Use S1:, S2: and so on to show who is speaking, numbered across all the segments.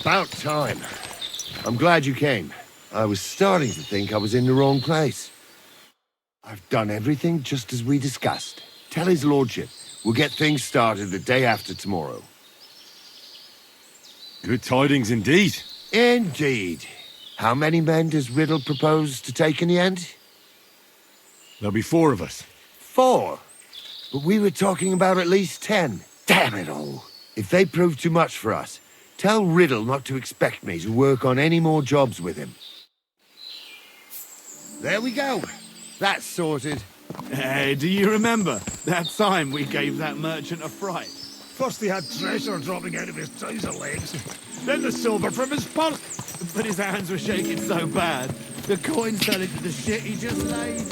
S1: About time. I'm glad you came. I was starting to think I was in the wrong place. I've done everything just as we discussed. Tell his lordship we'll get things started the day after tomorrow.
S2: Good tidings indeed.
S1: Indeed. How many men does Riddle propose to take in the end?
S2: There'll be 4 of us.
S1: 4? But we were talking about at least 10. Damn it all. If they prove too much for us, tell Riddle not to expect me to work on any more jobs with him. There we go. That's sorted.
S3: Hey, do you remember that time we gave that merchant a fright?
S4: First he had treasure dropping out of his trouser legs, then the silver from his purse.
S3: But his hands were shaking so bad, the coins fell into the shit he just laid.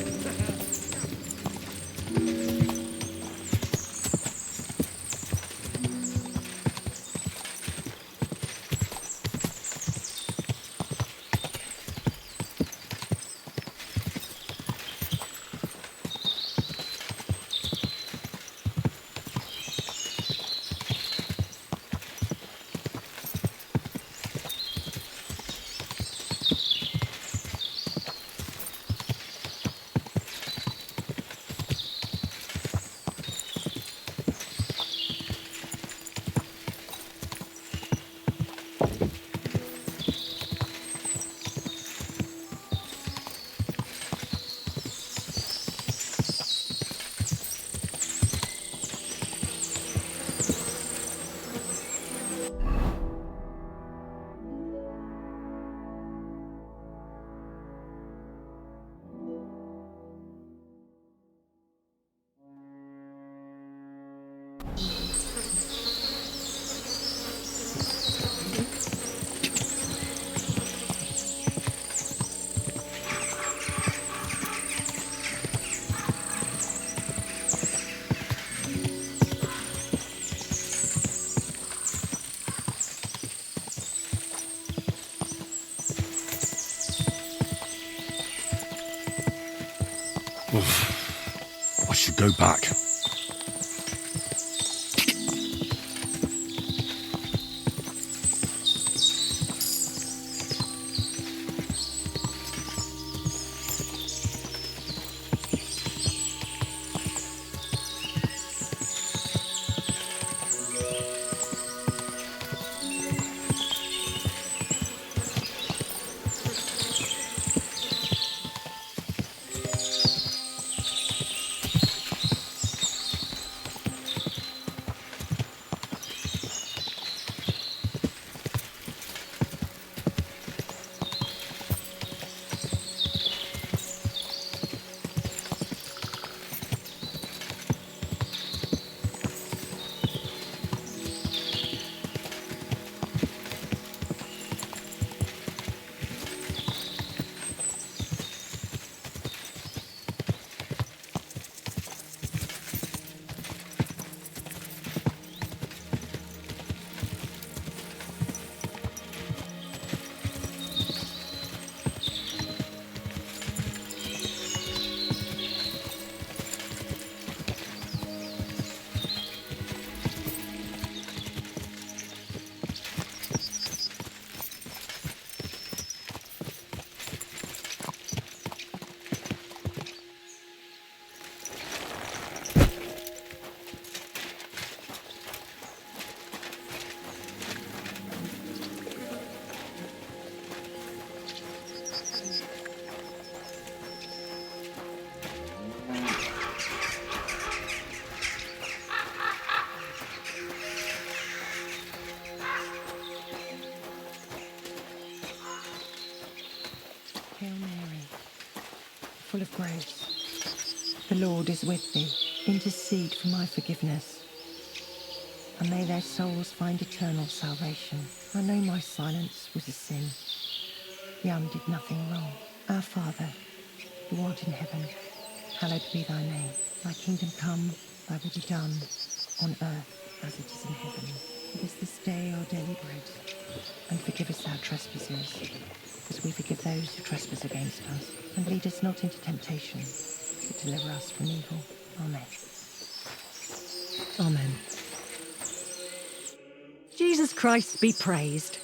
S2: I should go back.
S5: Hail Mary, full of grace, the Lord is with thee. Intercede for my forgiveness, and may their souls find eternal salvation. I know my silence was a sin. Young did nothing wrong. Our Father, who art in heaven, hallowed be thy name. Thy kingdom come, thy will be done, on earth as it is in heaven. Give us this day our daily bread, and forgive us our trespasses, as we forgive those who trespass against us. And lead us not into temptation, but deliver us from evil. Amen. Amen.
S6: Jesus Christ be praised.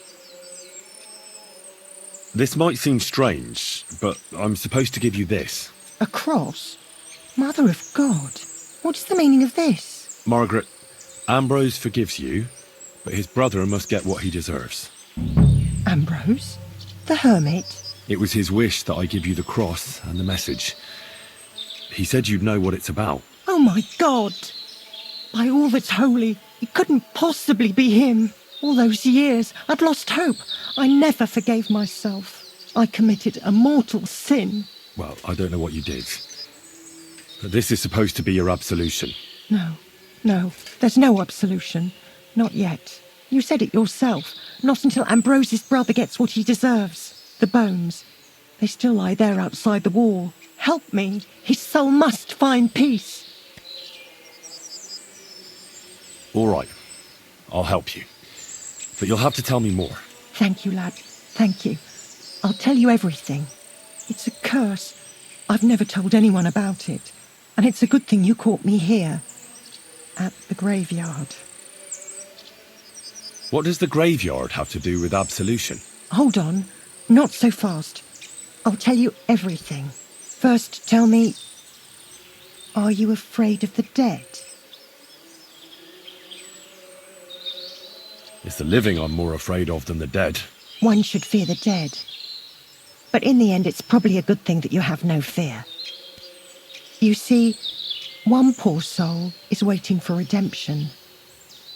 S2: This might seem strange, but I'm supposed to give you this.
S5: A cross? Mother of God, what is the meaning of this?
S2: Margaret, Ambrose forgives you, but his brother must get what he deserves.
S5: Ambrose? The hermit?
S2: It was his wish that I give you the cross and the message. He said you'd know what it's about.
S5: Oh my God! By all that's holy, it couldn't possibly be him. All those years, I'd lost hope. I never forgave myself. I committed a mortal sin.
S2: Well, I don't know what you did. But this is supposed to be your absolution.
S5: No, there's no absolution. Not yet. You said it yourself. Not until Ambrose's brother gets what he deserves. The bones. They still lie there outside the wall. Help me. His soul must find peace.
S2: All right. I'll help you. But you'll have to tell me more.
S5: Thank you, lad. Thank you. I'll tell you everything. It's a curse. I've never told anyone about it. And it's a good thing you caught me here. At the graveyard.
S2: What does the graveyard have to do with absolution?
S5: Hold on. Not so fast. I'll tell you everything. First, tell me... Are you afraid of the dead?
S2: It's the living I'm more afraid of than the dead.
S5: One should fear the dead. But in the end, it's probably a good thing that you have no fear. You see, one poor soul is waiting for redemption.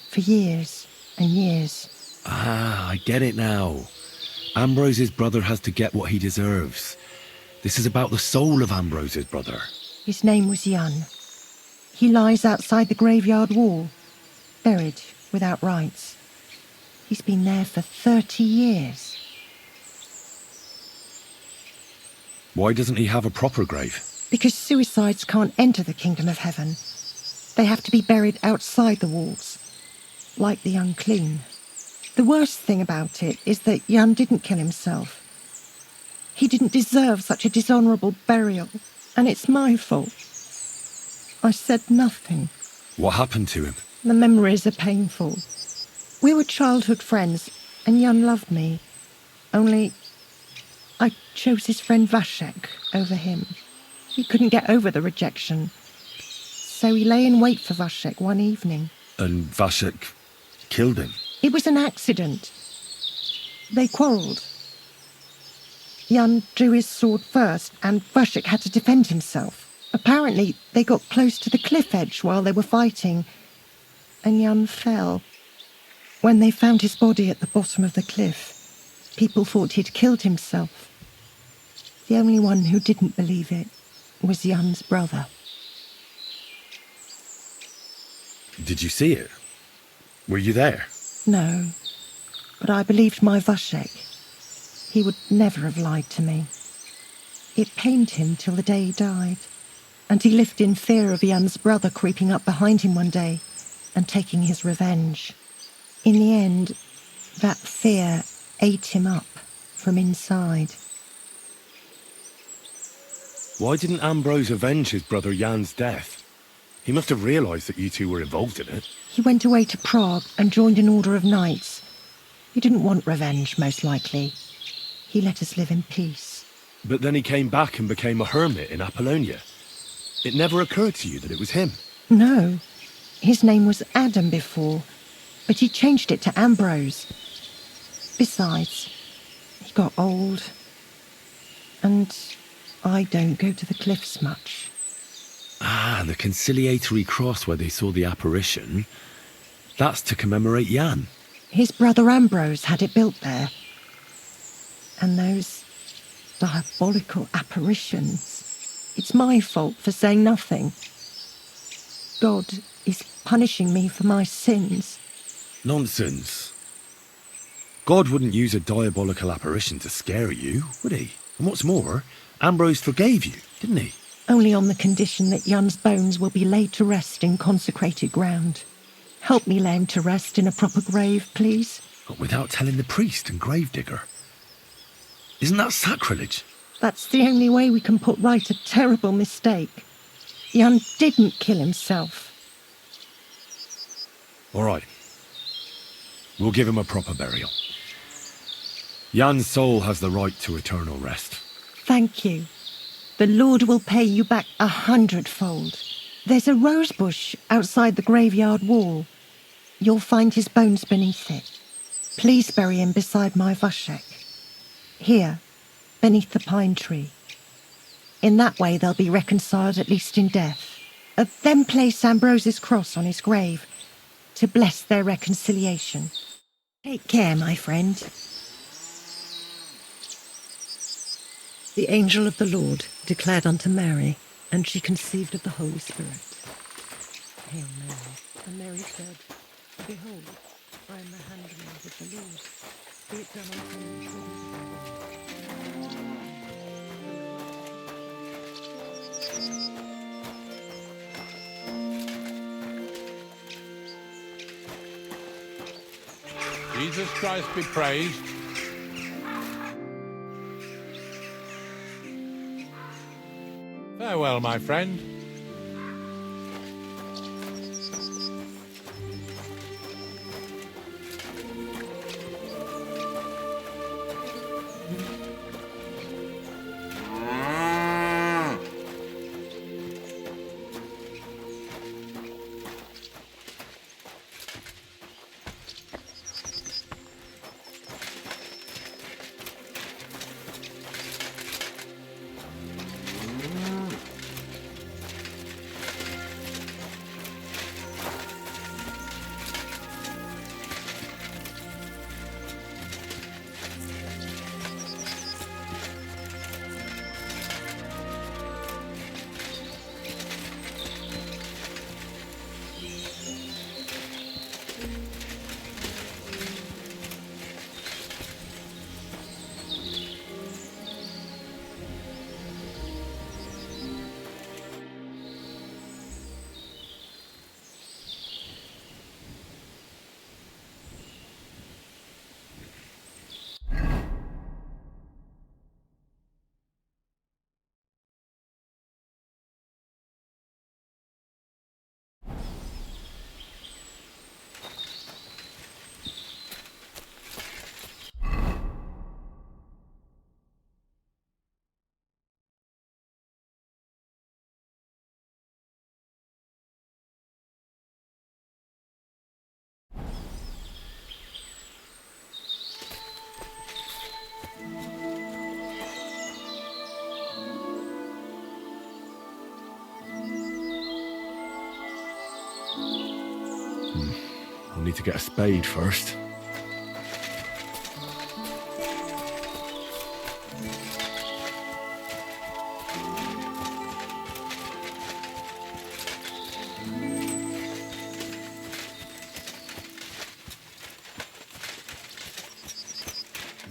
S5: For years and years.
S2: Ah, I get it now. Ambrose's brother has to get what he deserves. This is about the soul of Ambrose's brother.
S5: His name was Jan. He lies outside the graveyard wall, buried without rites. He's been there for 30 years.
S2: Why doesn't he have a proper grave?
S5: Because suicides can't enter the kingdom of heaven. They have to be buried outside the walls, like the unclean. The worst thing about it is that Jan didn't kill himself. He didn't deserve such a dishonourable burial, and it's my fault. I said nothing.
S2: What happened to him?
S5: The memories are painful. We were childhood friends, and Jan loved me. Only, I chose his friend Vashek over him. He couldn't get over the rejection. So he lay in wait for Vashek one evening.
S2: And Vashek killed him?
S5: It was an accident. They quarrelled. Jan drew his sword first, and Vashek had to defend himself. Apparently, they got close to the cliff edge while they were fighting, and Jan fell. When they found his body at the bottom of the cliff, people thought he'd killed himself. The only one who didn't believe it was Jan's brother.
S2: Did you see it? Were you there?
S5: No, but I believed my Vashek. He would never have lied to me. It pained him till the day he died, and he lived in fear of Jan's brother creeping up behind him one day and taking his revenge. In the end, that fear ate him up from inside.
S2: Why didn't Ambrose avenge his brother Jan's death? He must have realised that you two were involved in it.
S5: He went away to Prague and joined an order of knights. He didn't want revenge, most likely. He let us live in peace.
S2: But then he came back and became a hermit in Apollonia. It never occurred to you that it was him?
S5: No. His name was Adam before, but he changed it to Ambrose. Besides, he got old, and I don't go to the cliffs much.
S2: Ah, the conciliatory cross where they saw the apparition. That's to commemorate Jan.
S5: His brother Ambrose had it built there. And those diabolical apparitions. It's my fault for saying nothing. God is punishing me for my sins.
S2: Nonsense. God wouldn't use a diabolical apparition to scare you, would he? And what's more, Ambrose forgave you, didn't he?
S5: Only on the condition that Jan's bones will be laid to rest in consecrated ground. Help me lay him to rest in a proper grave, please.
S2: But without telling the priest and Gravedigger. Isn't that sacrilege?
S5: That's the only way we can put right a terrible mistake. Jan didn't kill himself.
S2: All right. We'll give him a proper burial. Jan's soul has the right to eternal rest.
S5: Thank you. The Lord will pay you back 100-fold. There's a rose bush outside the graveyard wall. You'll find his bones beneath it. Please bury him beside my Vashek. Here, beneath the pine tree. In that way they'll be reconciled, at least in death. Then place Ambrose's cross on his grave to bless their reconciliation. Take care, my friend. The angel of the Lord declared unto Mary, and she conceived of the Holy Spirit. Hail Mary. And Mary said, Behold, I am the handmaid of the Lord. Be it done unto me according to thy word.
S6: Jesus Christ be praised. Farewell, my friend.
S2: I'll need to get a spade first.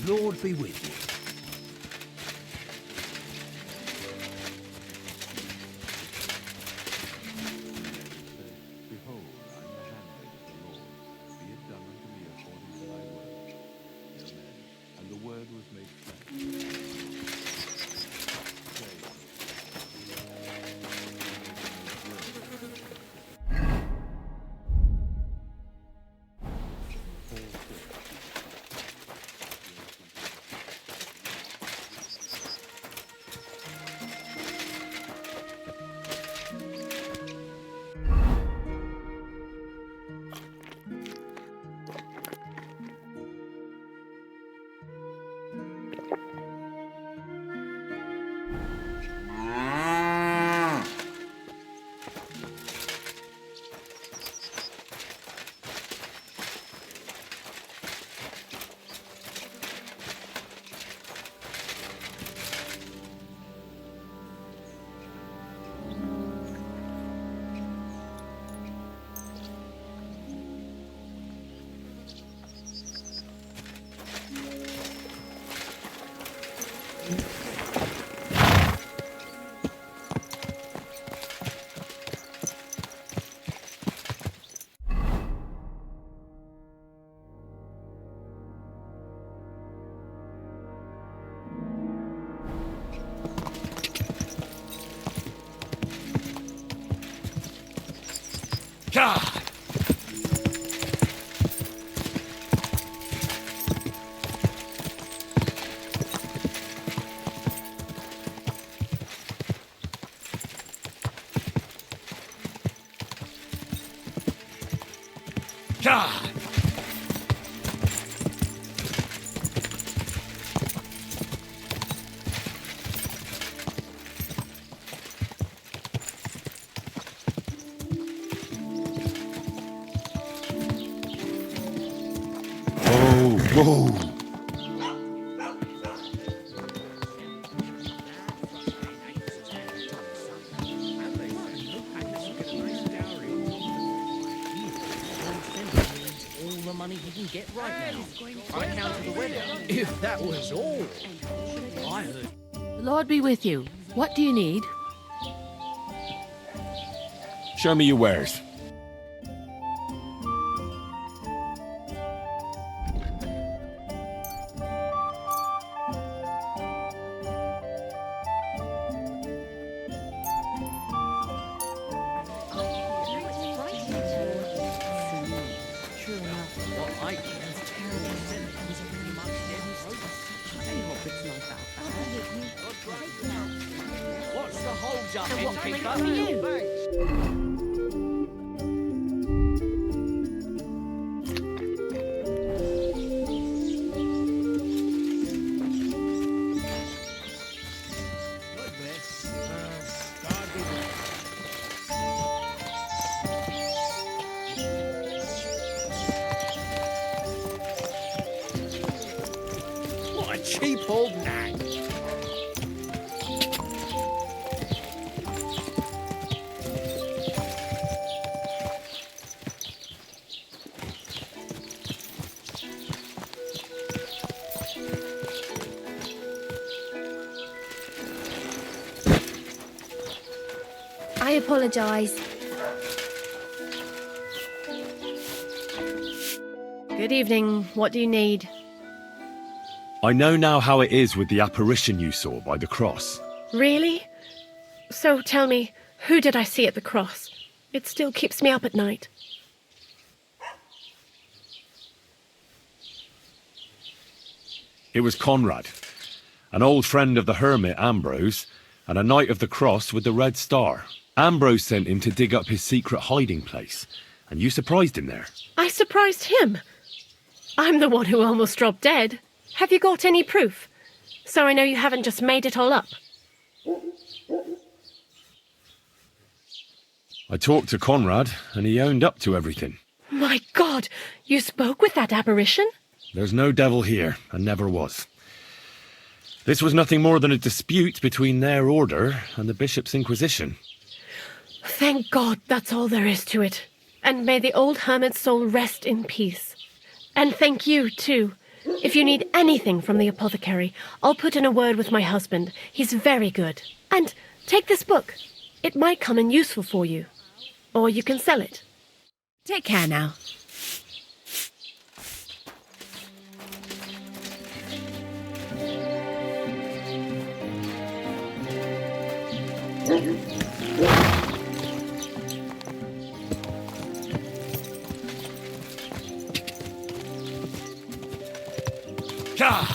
S1: Lord be with you.
S3: Behold, I am the handmaid of the Lord. Be it done unto me according to thy word. Amen. And the word was made flesh.
S2: God! God! Whoa!
S7: All the money he can get right now. On account of the wedding. If that was all. I heard.
S8: The Lord be with you. What do you need?
S2: Show me your wares.
S7: What's the hold up,
S8: And what can I
S7: innkeeper?
S8: do for you?
S7: What a cheap old nag.
S9: I apologise.
S8: Good evening. What do you need?
S2: I know now how it is with the apparition you saw by the cross.
S8: Really? So tell me, who did I see at the cross? It still keeps me up at night.
S2: It was Conrad, an old friend of the hermit Ambrose, and a knight of the cross with the red star. Ambrose sent him to dig up his secret hiding place, and you surprised him there.
S8: I surprised him. I'm the one who almost dropped dead. Have you got any proof? So I know you haven't just made it all up.
S2: I talked to Conrad, and he owned up to everything.
S8: My God, you spoke with that apparition?
S2: There's no devil here, and never was. This was nothing more than a dispute between their order and the bishop's inquisition.
S8: Thank God that's all there is to it. And may the old hermit's soul rest in peace. And thank you, too. If you need anything from the apothecary, I'll put in a word with my husband. He's very good. And take this book. It might come in useful for you. Or you can sell it.
S9: Take care now.
S2: God!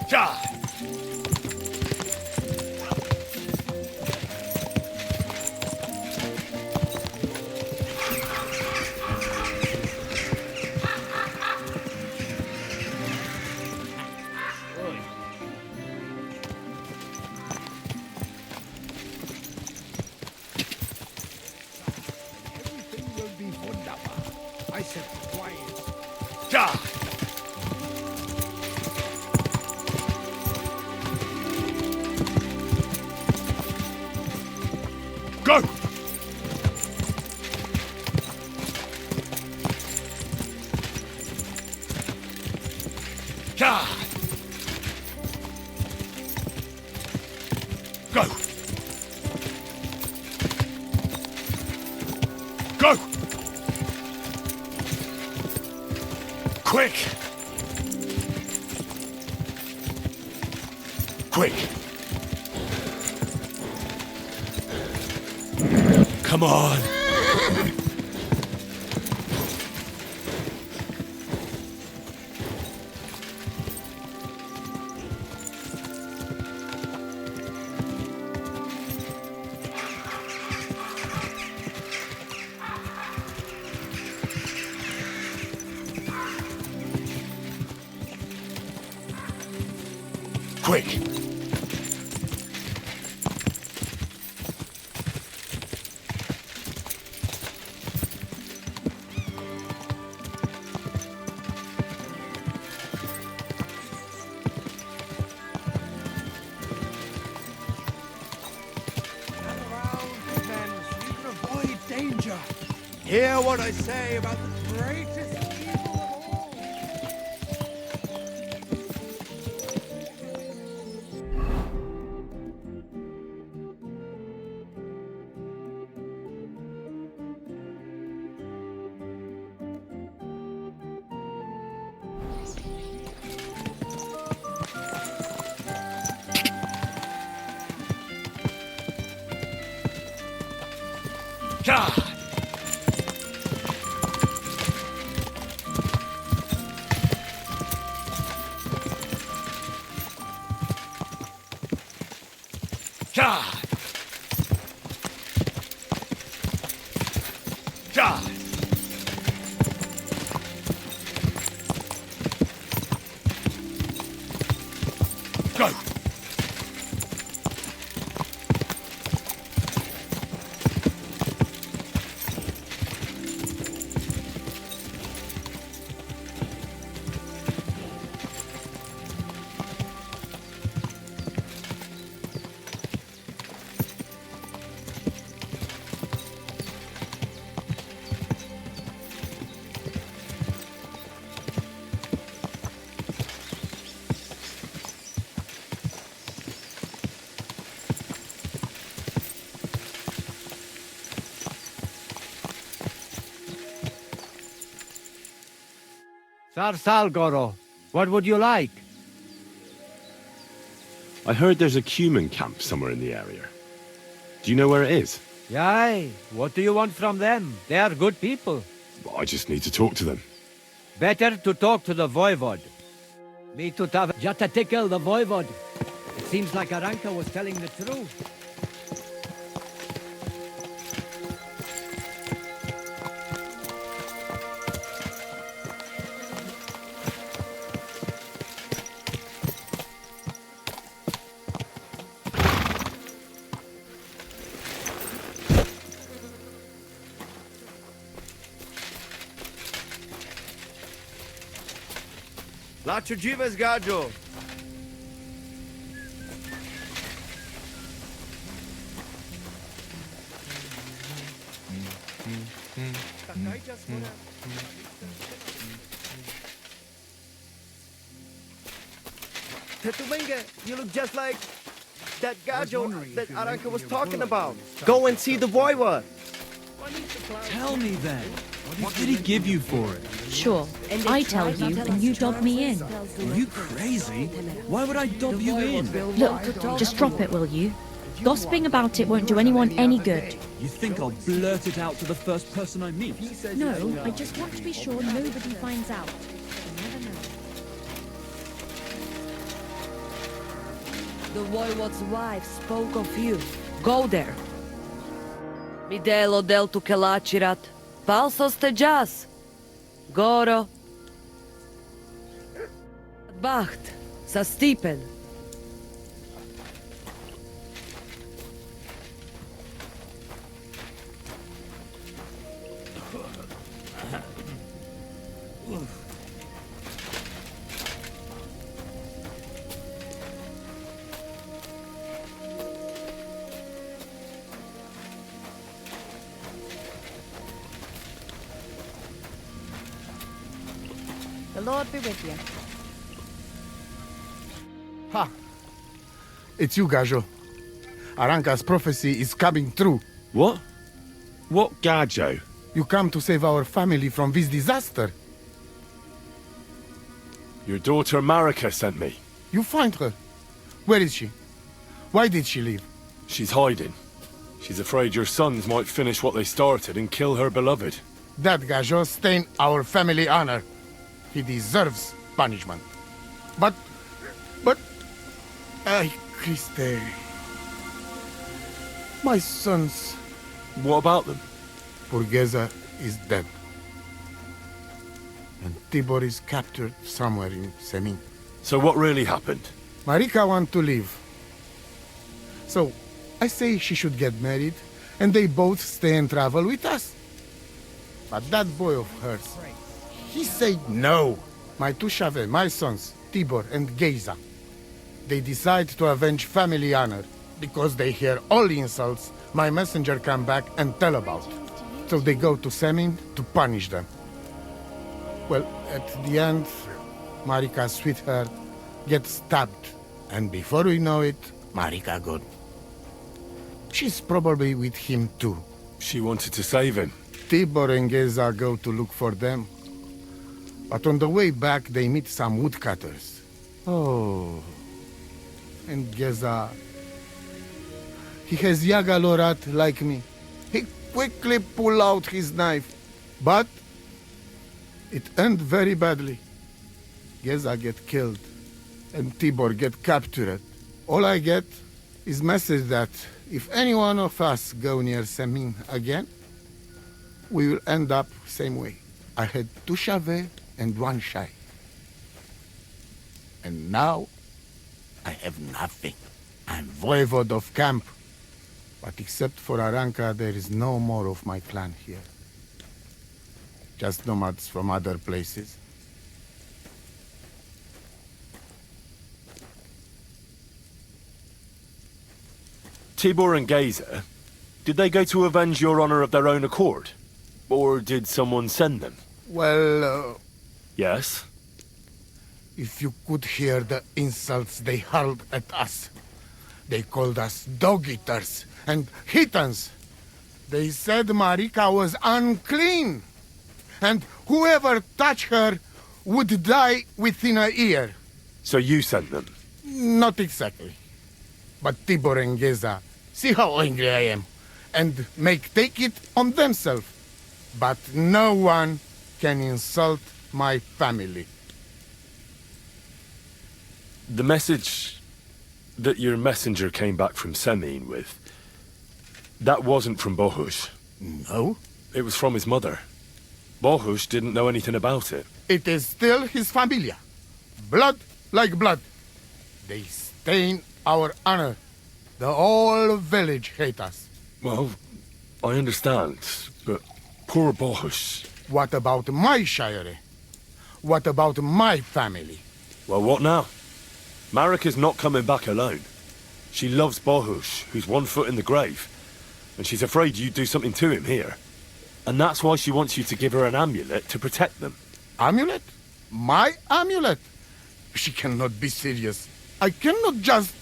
S2: God!
S4: Everything will be wunderbar. I said quiet.
S2: God! Go! God! Go! Go! Quick! Quick! Come on!
S1: quick!
S7: Hear what I say about the greatest evil of all.
S2: God! God! God! Go!
S10: Salgoro, what would you like?
S2: I heard there's a cumin camp somewhere in the area. Do you know where it is?
S10: Yay, what do you want from them? They are good people.
S2: Well, I just need to talk to them.
S10: Better to talk to the Voivode. Me to Jatatikel, the Voivode. It seems like Aranka was telling the truth.
S7: Lacho dziwes, Gajo.
S11: Tetumenga, you look just like that Gajo that Aranka was talking about. Go and see the Voivode.
S12: Tell me then, what did he give you for it?
S9: Sure, I tell you and you dob me in.
S12: Are you crazy? Why would I dob you in?
S9: Look, just drop it, will you? Gossiping about it won't do anyone any good.
S12: You think I'll blurt it out to the first person I meet?
S9: No, I just want to be sure nobody finds out.
S13: The Voivode's wife spoke of you. Go there. Midelo del tu kelačirat. Palsos te jas. Goro. Bacht. Sa Stipen.
S14: The Lord be with you.
S4: Ha! It's you, Gajo. Aranka's prophecy is coming true.
S2: What? What Gajo?
S4: You come to save our family from this disaster.
S2: Your daughter Marika sent me.
S4: You find her. Where is she? Why did she leave?
S2: She's hiding. She's afraid your sons might finish what they started and kill her beloved.
S4: That Gajo stained our family honor. He deserves punishment. But... Ay, Christe... My sons...
S2: What about them?
S4: Burgeza is dead. And Tibor is captured somewhere in Semin.
S2: So what really happened?
S4: Marika wants to leave. So, I say she should get married, and they both stay and travel with us. But that boy of hers, he said no. My two Shave, my sons, Tibor and Gerda, they decide to avenge family honor, because they hear all the insults my messenger come back and tell about. So they go to Semin to punish them. Well, at the end, Marika's sweetheart gets stabbed. And before we know it, Marika gone. She's probably with him too.
S2: She wanted to save him.
S4: Tibor and Gerda go to look for them. But on the way back, they meet some woodcutters. Oh. And Gerda... He has Yaga Lorat like me. He quickly pull out his knife. But... it end very badly. Gerda get killed. And Tibor get captured. All I get is message that if any one of us go near Semin again, we will end up same way. I had 2 Shave and 1 Shai. And now, I have nothing. I'm Voivode of camp. But except for Aranka, there is no more of my clan here. Just nomads from other places.
S2: Tibor and Gerda, did they go to avenge your honor of their own accord? Or did someone send them?
S4: Well,
S2: Yes?
S4: if you could hear the insults they hurled at us. They called us dog-eaters and heathens. They said Marika was unclean. And whoever touched her would die within a year.
S2: So you sent them?
S4: Not exactly. But Tibor and Gerda, see how angry I am, and take it on themselves. But no one can insult my family.
S2: The message that your messenger came back from Semin with, that wasn't from Bohush.
S4: No?
S2: It was from his mother. Bohush didn't know anything about it.
S4: It is still his familia. Blood like blood. They stain our honor. The whole village hate us.
S2: Well, I understand, but poor Bohush.
S4: What about my shire? What about my family?
S2: Well, what now? Marika's not coming back alone. She loves Bohush, who's 1 foot in the grave. And she's afraid you'd do something to him here. And that's why she wants you to give her an amulet to protect them.
S4: Amulet? My amulet? She cannot be serious. I cannot just...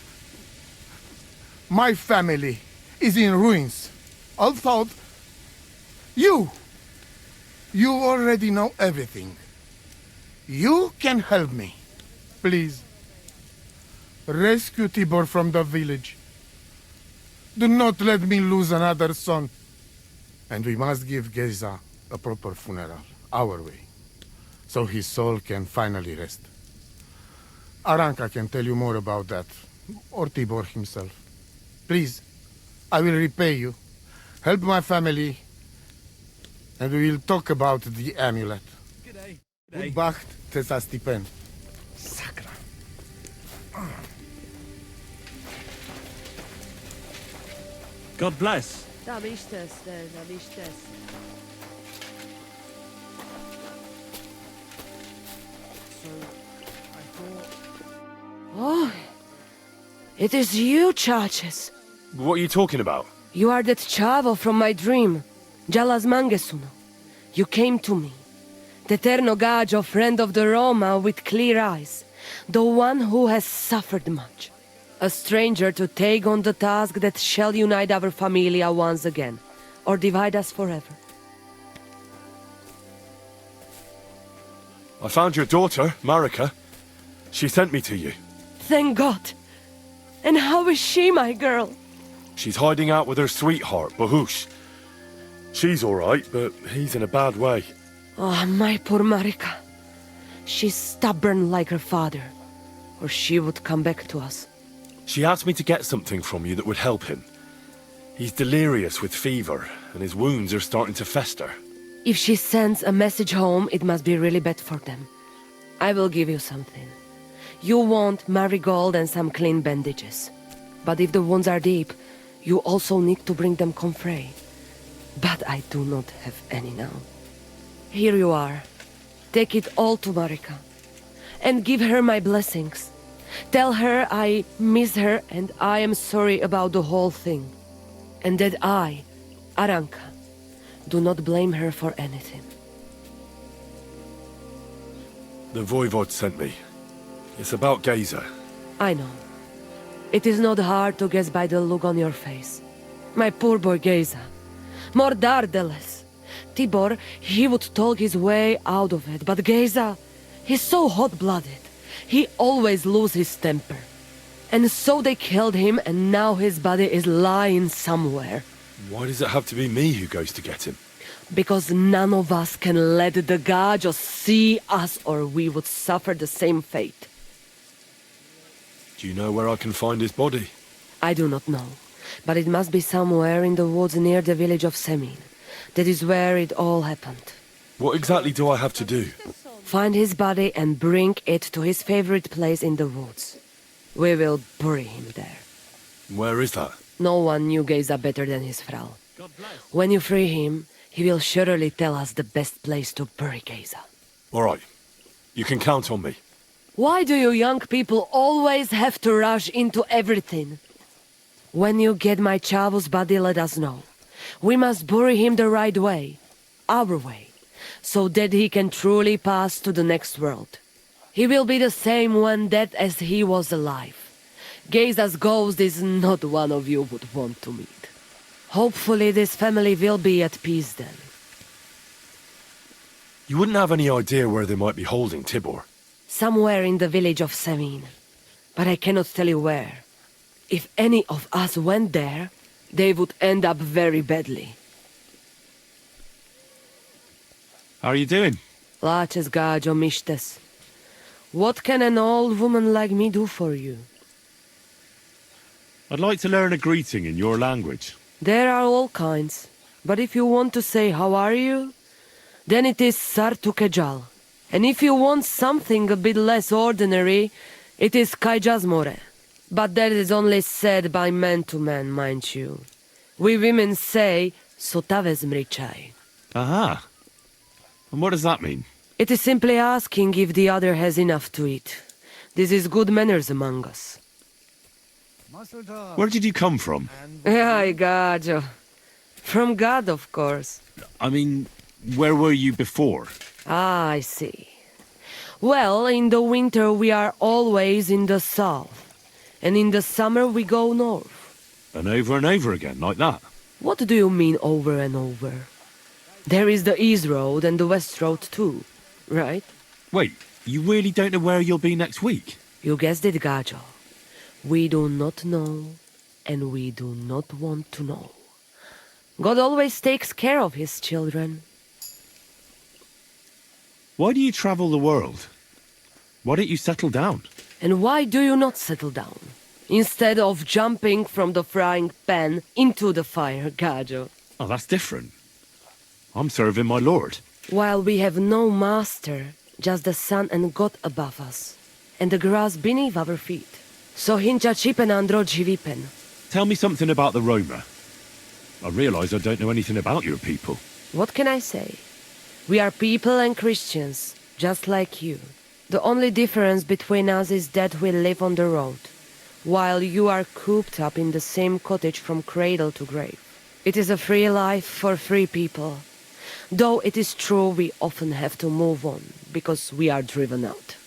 S4: My family is in ruins. Although... You already know everything. You can help me. Please. Rescue Tibor from the village. Do not let me lose another son. And we must give Gerda a proper funeral, our way, so his soul can finally rest. Aranka can tell you more about that, or Tibor himself. Please, I will repay you. Help my family, and we will talk about the amulet.
S12: G'day.
S4: Good bacht, Tessa Stipen.
S12: Sakra. God bless.
S13: Da bist es, da bist es.
S12: So, I thought...
S13: Oh, it is you, Churches.
S2: What are you talking about?
S13: You are that chavo from my dream, Jalas Mangesuno. You came to me, the Ternogajo friend of the Roma with clear eyes, the one who has suffered much. A stranger to take on the task that shall unite our familia once again, or divide us forever.
S2: I found your daughter, Marika. She sent me to you.
S13: Thank God. And how is she, my girl?
S2: She's hiding out with her sweetheart, Bohush. She's all right, but he's in a bad way.
S13: Oh, my poor Marika. She's stubborn like her father, or she would come back to us.
S2: She asked me to get something from you that would help him. He's delirious with fever, and his wounds are starting to fester.
S13: If she sends a message home, it must be really bad for them. I will give you something. You want marigold and some clean bandages. But if the wounds are deep, you also need to bring them comfrey. But I do not have any now. Here you are. Take it all to Marika. And give her my blessings. Tell her I miss her and I am sorry about the whole thing. And that I, Aranka, do not blame her for anything.
S2: The Voivode sent me. It's about Gerda.
S13: I know. It is not hard to guess by the look on your face. My poor boy Gerda. More dardeles. Tibor, he would talk his way out of it, but Gerda, he's so hot-blooded. He always loses his temper. And so they killed him, and now his body is lying somewhere.
S2: Why does it have to be me who goes to get him?
S13: Because none of us can let the god just see us, or we would suffer the same fate.
S2: Do you know where I can find his body?
S13: I do not know, but it must be somewhere in the woods near the village of Semin. That is where it all happened.
S2: What exactly do I have to do?
S13: Find his body and bring it to his favorite place in the woods. We will bury him there.
S2: Where is that?
S13: No one knew Gerda better than his Frau. When you free him, he will surely tell us the best place to bury Gerda.
S2: All right. You can count on me.
S13: Why do you young people always have to rush into everything? When you get my Chavo's body, let us know. We must bury him the right way. Our way. So that he can truly pass to the next world. He will be the same when dead as he was alive. Gerda's ghost is not one of you would want to meet. Hopefully this family will be at peace then.
S2: You wouldn't have any idea where they might be holding Tibor?
S13: Somewhere in the village of Semin. But I cannot tell you where. If any of us went there, they would end up very badly.
S2: How are you doing?
S13: Laches gajo mištes. What can an old woman like me do for you?
S2: I'd like to learn a greeting in your language.
S13: There are all kinds. But if you want to say how are you, then it is Sartukejal. And if you want something a bit less ordinary, it is Kaijazmore. But that is only said by man to man, mind you. We women say, Sotavez mrichai.
S2: Aha. And what does that mean?
S13: It is simply asking if the other has enough to eat. This is good manners among us.
S2: Where did you come from?
S13: Ay, gajo. From God, of course.
S2: I mean, where were you before?
S13: Ah, I see. Well, in the winter we are always in the south. And in the summer we go north.
S2: And over again, like that?
S13: What do you mean over and over? There is the East Road and the West Road too, right?
S2: Wait, you really don't know where you'll be next week?
S13: You guessed it, Gajo. We do not know, and we do not want to know. God always takes care of his children.
S2: Why do you travel the world? Why don't you settle down?
S13: And why do you not settle down? Instead of jumping from the frying pan into the fire, Gajo.
S2: Oh, that's different. I'm serving my lord.
S13: While we have no master, just the sun and God above us, and the grass beneath our feet. So hincha chipen androji vipen.
S2: Tell me something about the Roma. I realise I don't know anything about your people.
S13: What can I say? We are people and Christians, just like you. The only difference between us is that we live on the road, while you are cooped up in the same cottage from cradle to grave. It is a free life for free people. Though it is true we often have to move on, because we are driven out.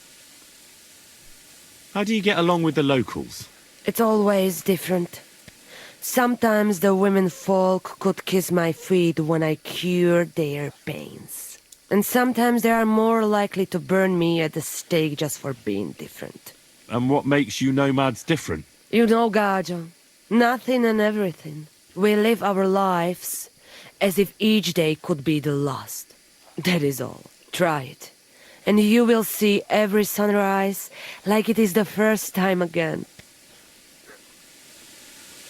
S2: How do you get along with the locals?
S13: It's always different. Sometimes the women folk could kiss my feet when I cured their pains. And sometimes they are more likely to burn me at the stake just for being different.
S2: And what makes you nomads different?
S13: You know, Gajo, nothing and everything. We live our lives as if each day could be the last. That is all. Try it. And you will see every sunrise like it is the first time again.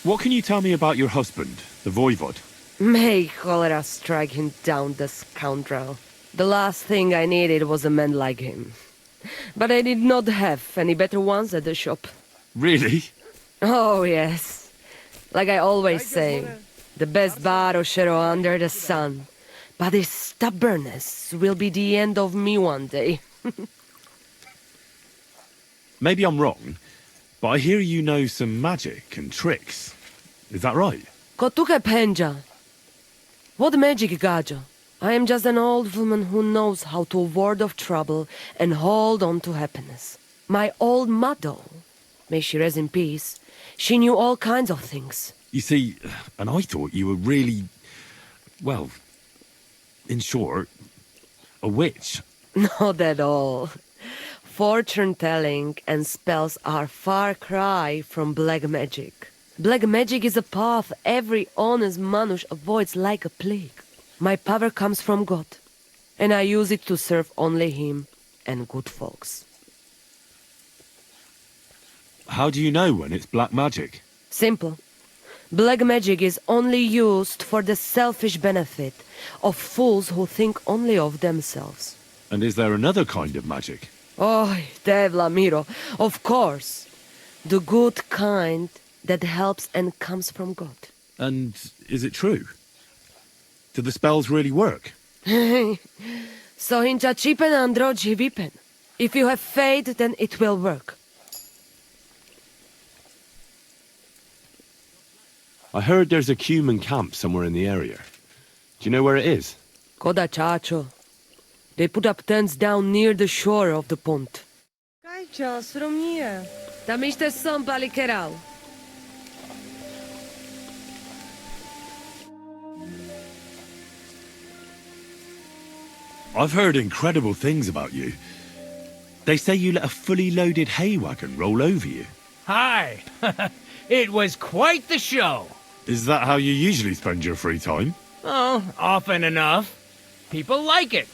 S2: What can you tell me about your husband, the Voivode?
S13: May cholera strike him down, the scoundrel. The last thing I needed was a man like him. But I did not have any better ones at the shop.
S2: Really?
S13: Oh, yes. Like I always say, the best bar or shero under the sun. But this stubbornness will be the end of me one day.
S2: Maybe I'm wrong, but I hear you know some magic and tricks. Is that right?
S13: Kotuke penja. What magic, Gajo? I am just an old woman who knows how to ward off trouble and hold on to happiness. My old mother, may she rest in peace, she knew all kinds of things.
S2: You see, and I thought you were really, well, in short, a witch.
S13: Not at all. Fortune-telling and spells are far cry from black magic. Black magic is a path every honest manush avoids like a plague. My power comes from God, and I use it to serve only Him and good folks.
S2: How do you know when it's black magic?
S13: Simple. Black magic is only used for the selfish benefit of fools who think only of themselves.
S2: And is there another kind of magic?
S13: Oh, Devla Miro, of course. The good kind that helps and comes from God.
S2: And is it true? Do the spells really work?
S13: So hincha chipen androji vipen. If you have faith, then it will work.
S2: I heard there's a human camp somewhere in the area. Do you know where it is?
S13: Koda chacho. They put up tents down near the shore of the pond. Kajča, sromnije. Tam ište som palikeral.
S2: I've heard incredible things about you. They say you let a fully loaded hay wagon roll over you.
S7: Hi! It was quite the show.
S2: Is that how you usually spend your free time?
S7: Oh, often enough. People like it.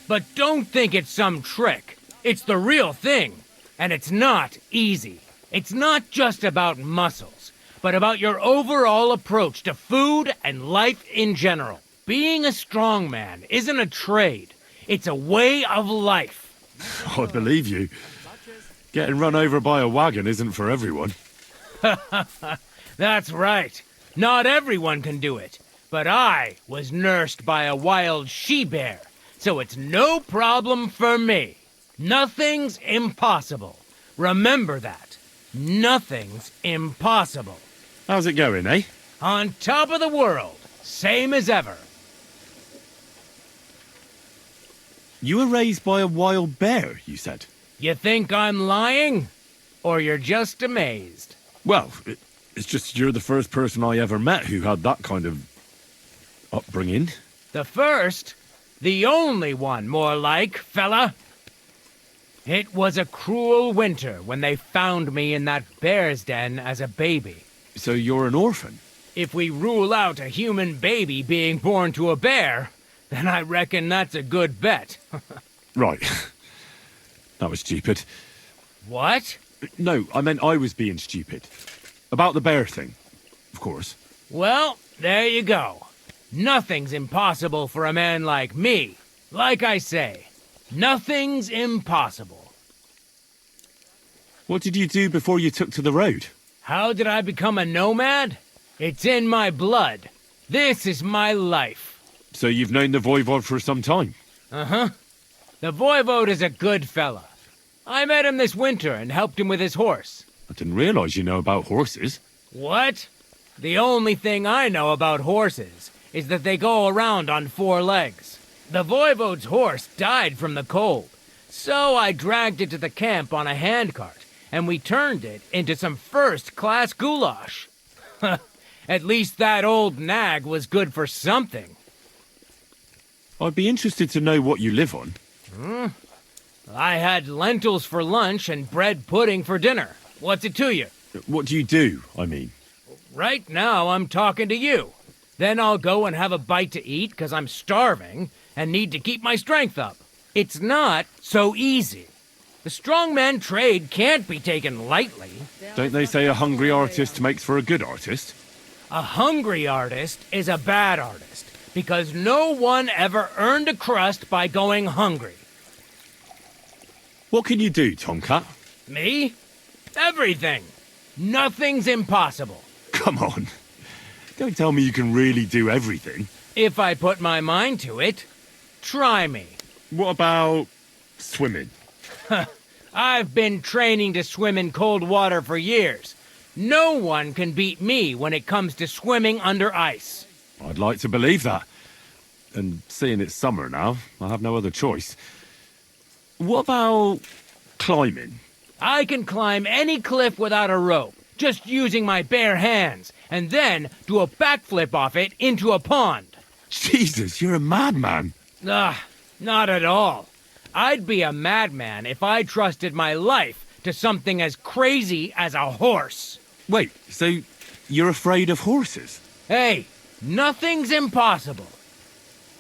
S7: But don't think it's some trick. It's the real thing. And it's not easy. It's not just about muscles, but about your overall approach to food and life in general. Being a strongman isn't a trade. It's a way of life.
S2: I believe you. Getting run over by a wagon isn't for everyone.
S7: That's right. Not everyone can do it. But I was nursed by a wild she-bear, so it's no problem for me. Nothing's impossible. Remember that. Nothing's impossible.
S2: How's it going, eh?
S7: On top of the world. Same as ever.
S2: You were raised by a wild bear, you said.
S7: You think I'm lying? Or you're just amazed?
S2: Well, it's just you're the first person I ever met who had that kind of upbringing.
S7: The first? The only one, more like, fella. It was a cruel winter when they found me in that bear's den as a baby.
S2: So you're an orphan?
S7: If we rule out a human baby being born to a bear, then I reckon that's a good bet.
S2: Right. That was stupid.
S7: What?
S2: No, I meant I was being stupid. About the bear thing, of course.
S7: Well, there you go. Nothing's impossible for a man like me. Like I say, nothing's impossible.
S2: What did you do before you took to the road?
S7: How did I become a nomad? It's in my blood. This is my life.
S2: So you've known the Voivode for some time?
S7: Uh-huh. The Voivode is a good fella. I met him this winter and helped him with his horse.
S2: I didn't realize you know about horses.
S7: What? The only thing I know about horses is that they go around on 4 legs. The Voivode's horse died from the cold, so I dragged it to the camp on a handcart, and we turned it into some first-class goulash. At least that old nag was good for something.
S2: I'd be interested to know what you live on.
S7: I had lentils for lunch and bread pudding for dinner. What's it to you?
S2: What do you do, I mean?
S7: Right now, I'm talking to you. Then I'll go and have a bite to eat because I'm starving and need to keep my strength up. It's not so easy. The strongman trade can't be taken lightly.
S2: Don't they say a hungry artist makes for a good artist?
S7: A hungry artist is a bad artist because no one ever earned a crust by going hungry.
S2: What can you do, Tomcat?
S7: Me? Everything. Nothing's impossible.
S2: Come on. Don't tell me you can really do everything.
S7: If I put my mind to it. Try me.
S2: What about swimming?
S7: I've been training to swim in cold water for years. No one can beat me when it comes to swimming under ice.
S2: I'd like to believe that. And seeing it's summer now, I have no other choice. What about climbing?
S7: I can climb any cliff without a rope, just using my bare hands, and then do a backflip off it into a pond.
S2: Jesus, you're a madman.
S7: Not at all. I'd be a madman if I trusted my life to something as crazy as a horse.
S2: Wait, so you're afraid of horses?
S7: Hey, nothing's impossible.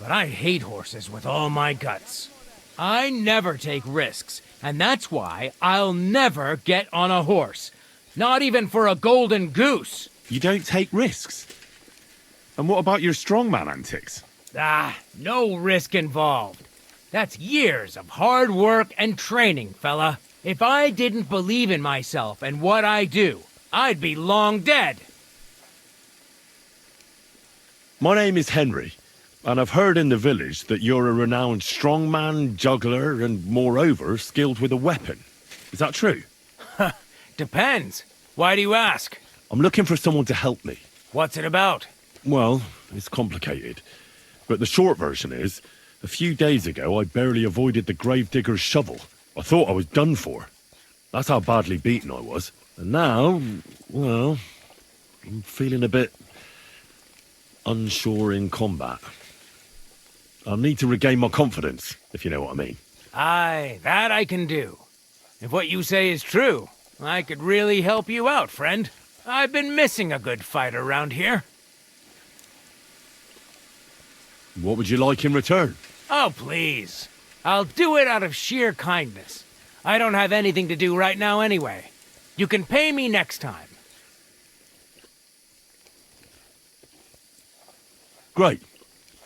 S7: But I hate horses with all my guts. I never take risks, and that's why I'll never get on a horse. Not even for a golden goose.
S2: You don't take risks? And what about your strongman antics?
S7: No risk involved. That's years of hard work and training, fella. If I didn't believe in myself and what I do, I'd be long dead.
S2: My name is Henry, and I've heard in the village that you're a renowned strongman, juggler, and moreover, skilled with a weapon. Is that true?
S7: Depends. Why do you ask?
S2: I'm looking for someone to help me.
S7: What's it about?
S2: Well, it's complicated. But the short version is, a few days ago I barely avoided the Gravedigger's shovel. I thought I was done for. That's how badly beaten I was. And now, well, I'm feeling a bit unsure in combat. I'll need to regain my confidence, if you know what I mean.
S7: Aye, that I can do. If what you say is true, I could really help you out, friend. I've been missing a good fight around here.
S2: What would you like in return?
S7: Oh, please. I'll do it out of sheer kindness. I don't have anything to do right now anyway. You can pay me next time.
S2: Great.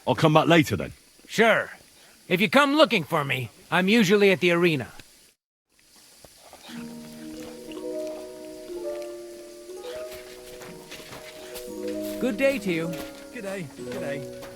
S2: I'll come back later then.
S7: Sure. If you come looking for me, I'm usually at the arena.
S10: Good day to you.
S12: G'day, g'day.